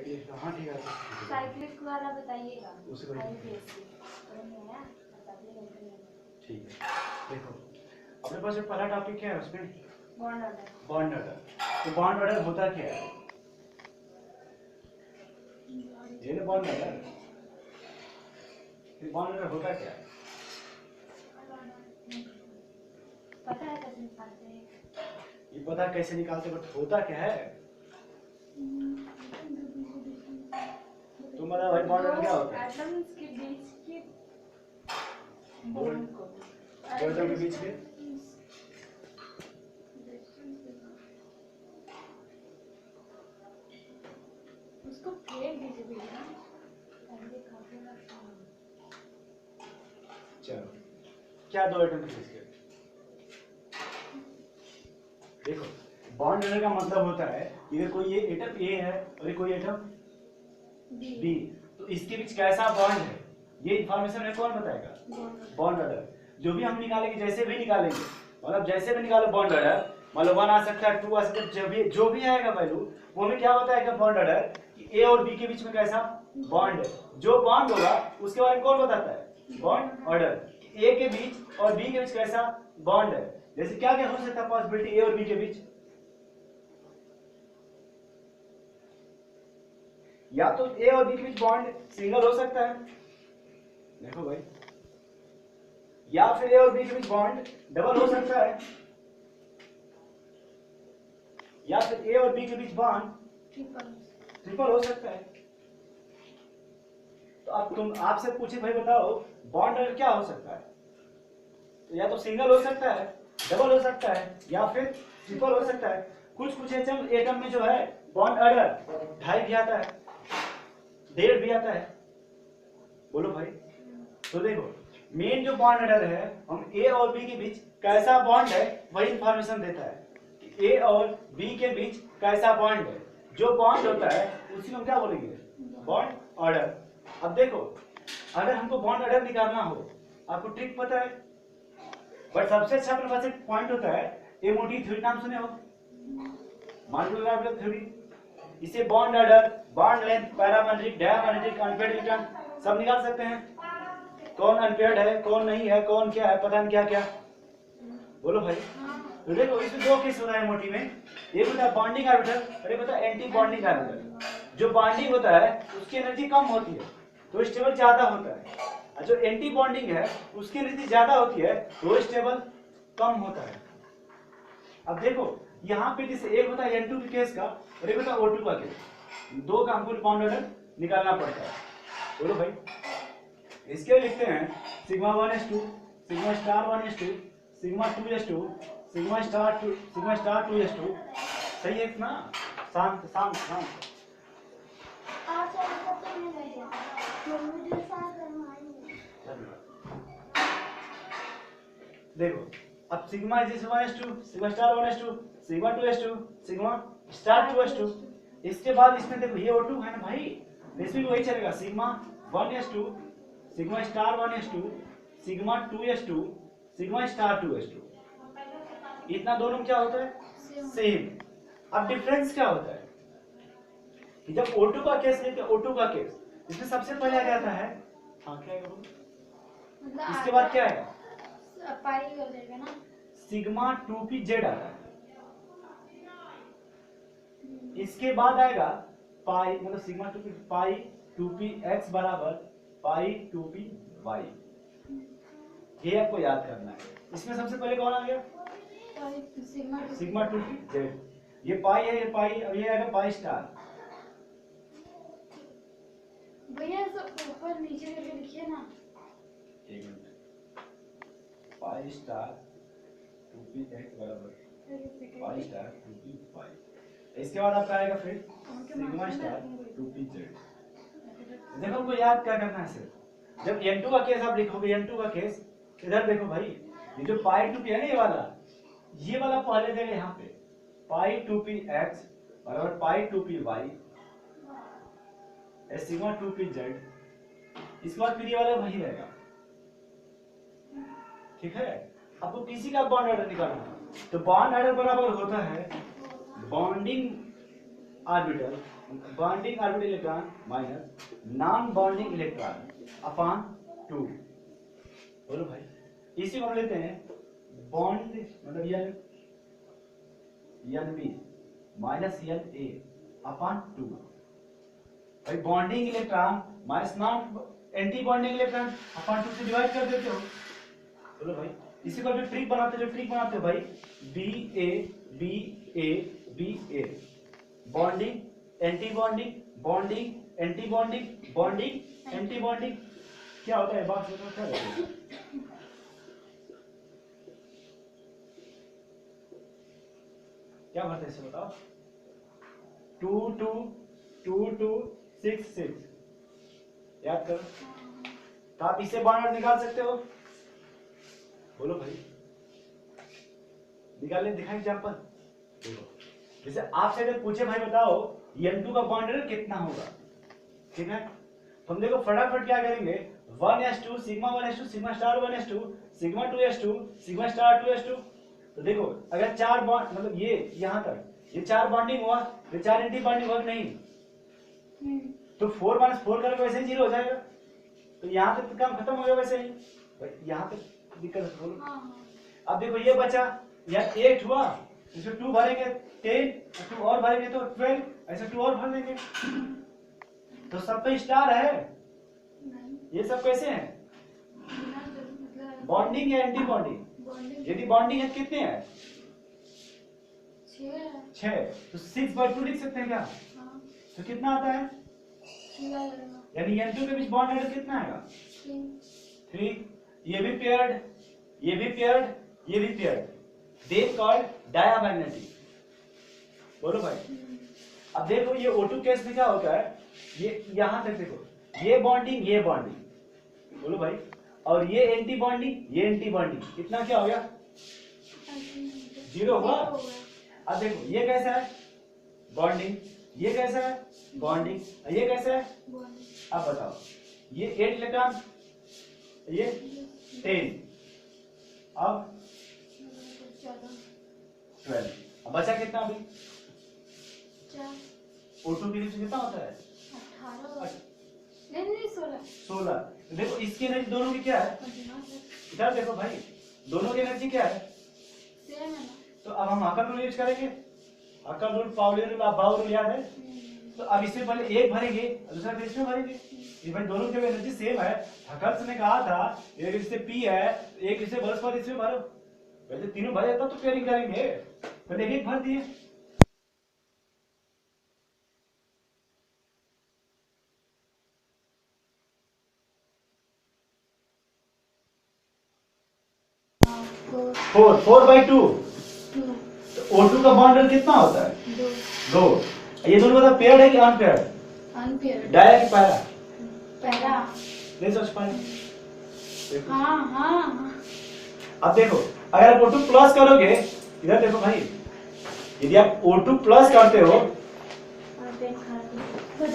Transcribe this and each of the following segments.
हाँ ठीक है। साइक्लिक वाला बताइएगा। उसे ठीक है। देखो अपने पास जो पहला टॉपिक क्या है उसमें बॉन्ड ऑर्डर। Bond order. तो बॉन्ड ऑर्डर होता क्या है? ये ना बॉन्ड ऑर्डर। बॉन्ड ऑर्डर होता क्या है? पता है कैसे निकालते हैं? ये पता कैसे निकालते बट होता क्या है? तुम बताओ भाई बॉन्ड ऑर्डर क्या होता है? एटम्स के बीच के दो बॉन्ड को एटम के बीच के उसको फेंक दीजिए ना। पहले खाते चलो क्या दो एटम के बीच के? देखो बॉन्ड ऑर्डर का मतलब होता है इधर कोई ये एटम ए है और ये कोई एटम बी, तो इसके बीच कैसा बॉन्ड है ये इंफॉर्मेशन हमें कौन बताएगा? Bond order. जो भी हम निकालेंगे जैसे भी निकालेंगे मतलब जैसे भी निकालो बॉन्ड ऑर्डर मतलब 1 आ सकता है 2 आ सकता है जो भी आएगा वैल्यू वो हमें क्या बताएगा बॉन्ड ऑर्डर कि ए और बी के बीच में कैसा बॉन्ड है। जो बॉन्ड होगा उसके बारे में कौन बताता है? Bond order. ए के बीच और बी के बीच कैसा बॉन्ड है। जैसे क्या क्या हो सकता है पॉसिबिलिटी ए और बी के बीच? या तो ए और बी के बीच बॉन्ड सिंगल हो सकता है, देखो भाई, या फिर ए और बी के बीच बॉन्ड डबल हो सकता है, या फिर ए और बी के बीच बॉन्ड ट्रिपल हो सकता है। तो अब तुम आपसे पूछे भाई बताओ बॉन्ड ऑर्डर क्या हो सकता है? तो या तो सिंगल हो सकता है, डबल हो सकता है या फिर ट्रिपल हो सकता है। कुछ एटम में जो है बॉन्ड ऑर्डर 2.5 भी आता है, 1.5 भी आता है। बोलो भाई। तो देखो मेन जो बॉन्ड ऑर्डर है हम ए और बी के बीच कैसा बॉन्ड है वही इंफॉर्मेशन देता है कि ए और बी के बीच कैसा बॉन्ड है। जो बॉन्ड होता है उसी को हम क्या बोलेंगे? Bond order. अब देखो अगर हमको बॉन्ड ऑर्डर निकालना हो आपको ट्रिक पता है बट सबसे अच्छा अपने पास एक पॉइंट होता है एमओटी थ्योरी, नाम सुने हो? Molecular theory. इसे bond order, bond length, parametric, diametric, unpaired electron सब निकाल सकते हैं। कौन अनपेयर्ड है कौन नहीं है कौन क्या है पता नहीं क्या क्या। बोलो भाई। तो देखो इसमें दो केस होता है एमओटी में, एक होता है बॉन्डिंग ऑर्बिटल और एक होता है एंटी बॉन्डिंग ऑर्बिटल। जो बॉन्डिंग होता है उसकी एनर्जी कम होती है तो स्टेबल ज्यादा होता है, और जो एंटी बॉन्डिंग है उसकी एनर्जी ज्यादा होती है तो स्टेबल कम होता है। अब देखो यहाँ पे जैसे एक होता है N2 के केस का और एक होता है O2 का केस, दो का हमको बॉन्ड ऑर्डर निकालना पड़ता है। बोलो भाई। इसके लिए लिखते हैं sigma 1s2 sigma star 1s2 sigma 2s2 sigma star 2s2। सही है ना? शांत शांत शांत। देखो अब sigma is 1s2 sigma star 1s2 sigma 2s2 sigma star 2s2। इसके बाद इसमें देखो ये O2 है ना भाई, इसमें भी वही चलेगा sigma 1s2 sigma star 1s2 sigma 2s2 sigma star 2s2। इतना दोनों क्या होता है? सेम। अब डिफरेंस क्या होता है कि जब O2 का केस लेते हैं O2 का केस इसमें सबसे पहले आ जाता है हाँ क्या है मतलब इसके बाद क्या है? पाई हो जाएगा ना, सिग्मा 2p z आता है। इसके बाद आएगा पाई मतलब सिग्मा 2p पाई 2p x बराबर पाई 2p y। ये आपको याद करना है। इसमें सबसे पहले कौन आ गया? Sigma 2p z। ये पाई है ये पाई, अब ये आएगा पाई स्टार। भैया सब ऊपर नीचे करके लिखिए ना। एक minute. Pi star 2p x बराबर पाई स्टार 2p y। इसके बाद आपका आएगा फिर सिग्मा स्टार 2p z। देखो हमको याद क्या करना है सिर्फ जब n2 का केस आप लिखोगे n2 का केस इधर देखो भाई ये जो पाई 2p है ना ये वाला पहले देगा यहाँ पे पाई 2p x बराबर पाई 2p y sigma 2p z। इसके बाद फिर ये वाला वही रहेगा। ठीक है। आपको किसी का बॉन्ड ऑर्डर निकालना है तो बॉन्ड ऑर्डर बराबर होता है bonding orbital bonding orbital electron minus non bonding electron upon 2। बोलो भाई इसी को हम लेते हैं बॉन्ड मतलब N B minus N A upon 2। भाई bonding electron minus non anti bonding electron upon 2 से डिवाइड कर देते हो। बोलो भाई इसी को जो ट्रिक बनाते हो भाई B A B A B A bonding anti bonding bonding anti bonding bonding anti bonding क्या होता है बात बताओ क्या होता है? क्या भरते हैं इसे बताओ 2 2 2 2 6 6 याद करो तो आप इससे बॉन्ड निकाल सकते हो। बोलो भाई निकालने दिखाएं एग्जांपल। देखो जैसे आपसे अगर पूछे भाई बताओ N2 का बॉन्ड ऑर्डर कितना होगा, ठीक है तो हम देखो फटाफट क्या करेंगे 1s2 sigma 1s2 sigma star 1s2 sigma 2s2 sigma star 2s2। तो देखो अगर चार बॉन्ड मतलब ये यहां तक ये चार बॉन्डिंग हुआ तो चार एंटी बॉन्डिंग हुआ नहीं तो 4 - 4 करोगे वैसे ही 0 हो जाएगा। तो यहाँ तक काम खत्म हो गया वैसे ही भाई यहाँ तक दिक्कत है बोलो। अब देखो ये बचा या 8 हुआ इसमें 2 भरेंगे 10 2 और भरेंगे तो 12 ऐसे 2 और भर देंगे तो सब पे स्टार है। ये सब कैसे हैं बॉन्डिंग या एंटी बॉन्डिंग? यदि बॉन्डिंग है कितने हैं 6 तो 6/2 लिख सकते हैं क्या? तो कितना आता है यानी N2 के बीच बॉन्ड ऑर्डर कितना आएगा 3। ये भी पेयर्ड ये भी पेयर्ड ये भी पेयर्ड दे कॉल्ड डायमैग्नेटिक। बोलो भाई अब देखो ये O2 केस में क्या होता है ये यहां तक देखो ये बॉन्डिंग बोलो भाई और ये एंटी बॉन्डिंग कितना क्या हो गया 0 हुआ। अब देखो ये कैसा है बॉन्डिंग ये कैसा है बॉन्डिंग ये कैसा है अब बताओ ये 8 इलेक्ट्रॉन ये 10 अब 12 अब बचा कितना अभी O2 के नीचे कितना होता है 16। देखो इसकी एनर्जी दोनों की क्या है इधर देखो भाई दोनों की एनर्जी क्या है तो अब हम हकर रूल यूज करेंगे हकर रूल पावली रूल बाउ रूल याद है। तो अब इससे पहले एक भरेंगे दूसरा फिर इसमें भरेंगे ये भाई दोनों की एनर्जी सेम है। हकर्स ने कहा था एक इससे पी है एक इससे बरस पर इसमें भरो वैसे तीनों भरे जाता तो पेयरिंग करेंगे पहले एक भर दिए। फोर बाई 2 O2 का बॉन्ड कितना होता है 2। ये दोनों मतलब पेयर्ड है कि अनपेयर्ड डाया कि पैरा नहीं समझ पाए। हाँ अब देखो अगर आप O2 प्लस करोगे इधर देखो भाई यदि आप O2 प्लस करते हो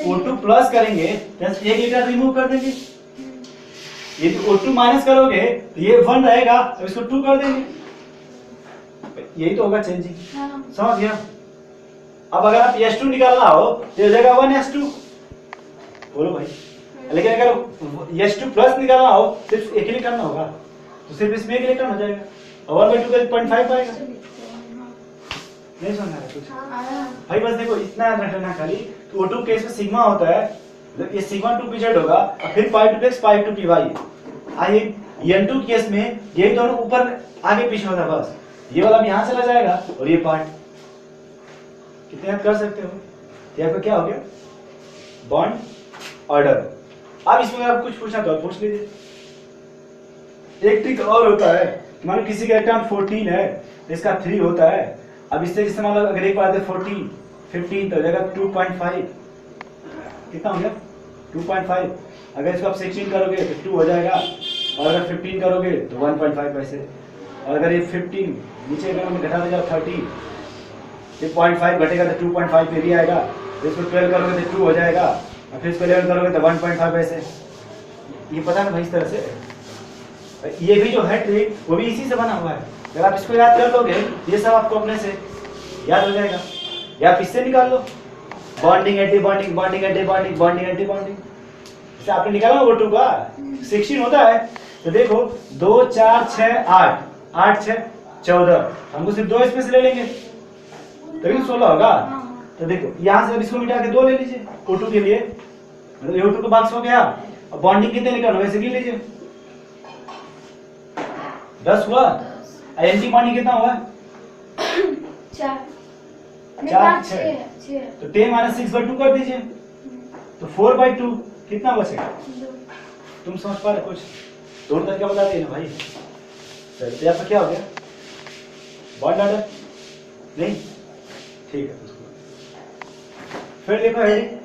O2 प्लस करेंगे तो एक लीटर रिमूव कर देंगे। यदि O2 माइनस करोगे तो ये 1 रहेगा तो इसको 2 कर देंगे यही तो होगा चेंजिंग समझ गया। अब अगर आप S2 निकालना हो तो हो जाएगा 1s2 बोलो भाई। लेकिन अगर S2 प्लस निकालना हो सिर्फ एक ही करना होगा तो सिर्फ इसमें एक इलेक्ट्रॉन हो जाएगा और 1/2 का 0.5 आएगा। नहीं समझ आ रहा कुछ भाई बस देखो इतना याद रखना खाली तो O2 केस में सिग्मा होता है ये सिग्मा 2 pz होगा और फिर pi 2x pi 2 py। आइए N2 केस में यही दोनों ऊपर आगे पीछे होता है बस ये वाला भी यहां चला जाएगा और ये पार्ट कितने याद कर सकते हो ये आपका क्या हो गया बॉन्ड ऑर्डर। अब इसमें आप कुछ पूछना तो पूछ लीजिए। एक ट्रिक और होता है मानो किसी का इलेक्ट्रॉन 14 है इसका 3 होता है। अब इससे जैसे मान लो अगर एक बार 14 15 तो हो जाएगा 2.5 कितना हो गया 2.5। अगर इसको आप 16 करोगे तो 2 हो जाएगा और अगर 15 करोगे तो 1.5 वैसे और अगर ये 15 नीचे अगर हमें घटा देगा 30 ये 0.5 घटेगा तो 2.5 पे भी आएगा तो इसको 12 करोगे तो 2 हो जाएगा और फिर इसको 11 करोगे तो 1.5 ऐसे। ये पता है ना भाई इस तरह से ये भी जो है ट्रिक वो भी इसी से बना हुआ है। अगर आप इसको याद कर लोगे ये सब आपको अपने से याद हो जाएगा या आप इससे निकाल लो bonding anti bonding, bonding anti bonding, bonding anti bonding. जैसे आपने निकाला ना O2 का 16 होता है, तो देखो 2 4 6 8, 8 6 14, हमको सिर्फ 2 इसमें से ले लेंगे तभी तो 16 होगा। तो देखो यहाँ से अब इसको मिटा के 2 ले लीजिए O2 के लिए, मतलब O2 का बॉक्स हो गया। अब बॉन्डिंग कितने निकालना वैसे गिन लीजिए, 10 हुआ। एंटी बॉन्डिंग कितना हुआ? 4 4 6 6 तो 10 - 6/2 कर दीजिए, तो 4/2 कितना बचेगा? तुम समझ पा रहे कुछ? तोड़ करके बता दिए ना भाई। चल तो यहाँ पर क्या हो गया? बॉन्ड ऑर्डर नहीं ठीक है। फिर देखो हेडिंग